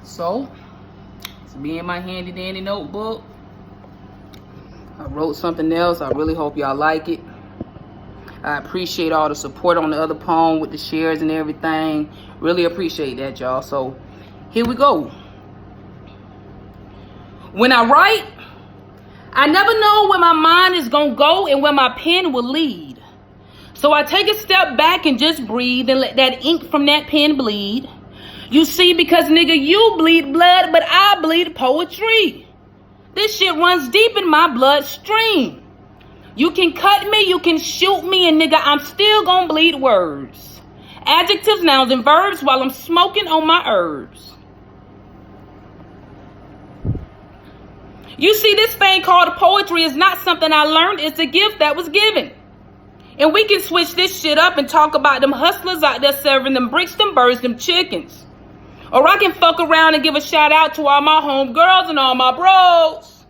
So, it's me in my handy dandy notebook. I wrote something else. I really hope y'all like it. I appreciate all the support on the other poem with the shares and everything. Really appreciate that, y'all. So, here we go. When I write, I never know where my mind is going to go and where my pen will lead. So I take a step back and just breathe and let that ink from that pen bleed. You see, because nigga, you bleed blood, but I bleed poetry. This shit runs deep in my bloodstream. You can cut me, you can shoot me, and nigga, I'm still gonna bleed words. Adjectives, nouns, and verbs while I'm smoking on my herbs. You see, this thing called poetry is not something I learned, it's a gift that was given. And we can switch this shit up and talk about them hustlers out there serving them bricks, them birds, them chickens. Or I can fuck around and give a shout out to all my homegirls and all my bros.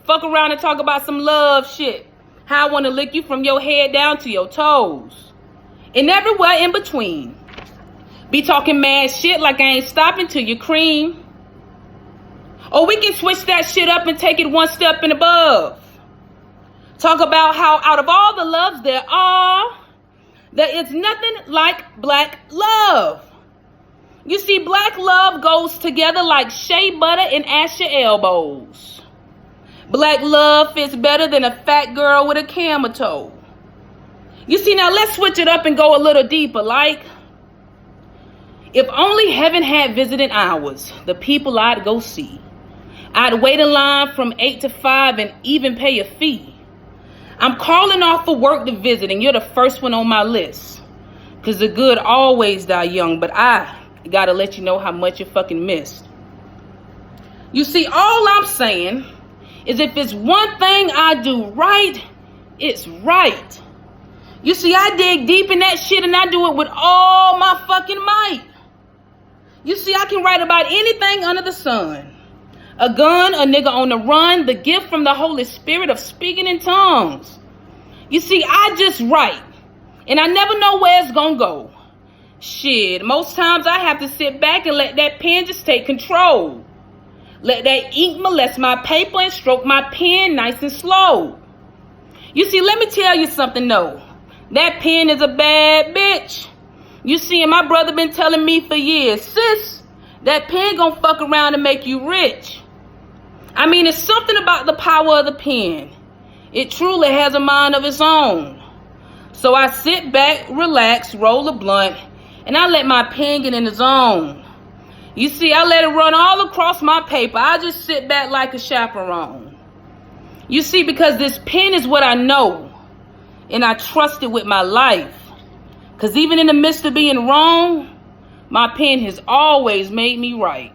Fuck around and talk about some love shit. How I want to lick you from your head down to your toes. And everywhere in between. Be talking mad shit like I ain't stopping till you cream. Or we can switch that shit up and take it one step and above. Talk about how out of all the loves there is nothing like black love. You see, black love goes together like shea butter and asher elbows. Black love fits better than a fat girl with a camel toe. You see, now let's switch it up and go a little deeper. Like, if only heaven had visiting hours, the people I'd go see. I'd wait in line from 8 to 5 and even pay a fee. I'm calling off for work to visit, and you're the first one on my list. Because the good always die young, but I gotta let you know how much you fucking missed. You see, all I'm saying is if it's one thing I do right, it's right. You see, I dig deep in that shit and I do it with all my fucking might. You see, I can write about anything under the sun. A gun, a nigga on the run, the gift from the Holy Spirit of speaking in tongues. You see, I just write, and I never know where it's gonna go. Shit, most times I have to sit back and let that pen just take control. Let that ink molest my paper and stroke my pen nice and slow. You see, let me tell you something though. That pen is a bad bitch. You see, and my brother been telling me for years, sis, that pen gonna fuck around and make you rich. I mean, it's something about the power of the pen. It truly has a mind of its own. So I sit back, relax, roll a blunt, and I let my pen get in the zone. You see, I let it run all across my paper. I just sit back like a chaperone. You see, because this pen is what I know, and I trust it with my life. Because even in the midst of being wrong, my pen has always made me right.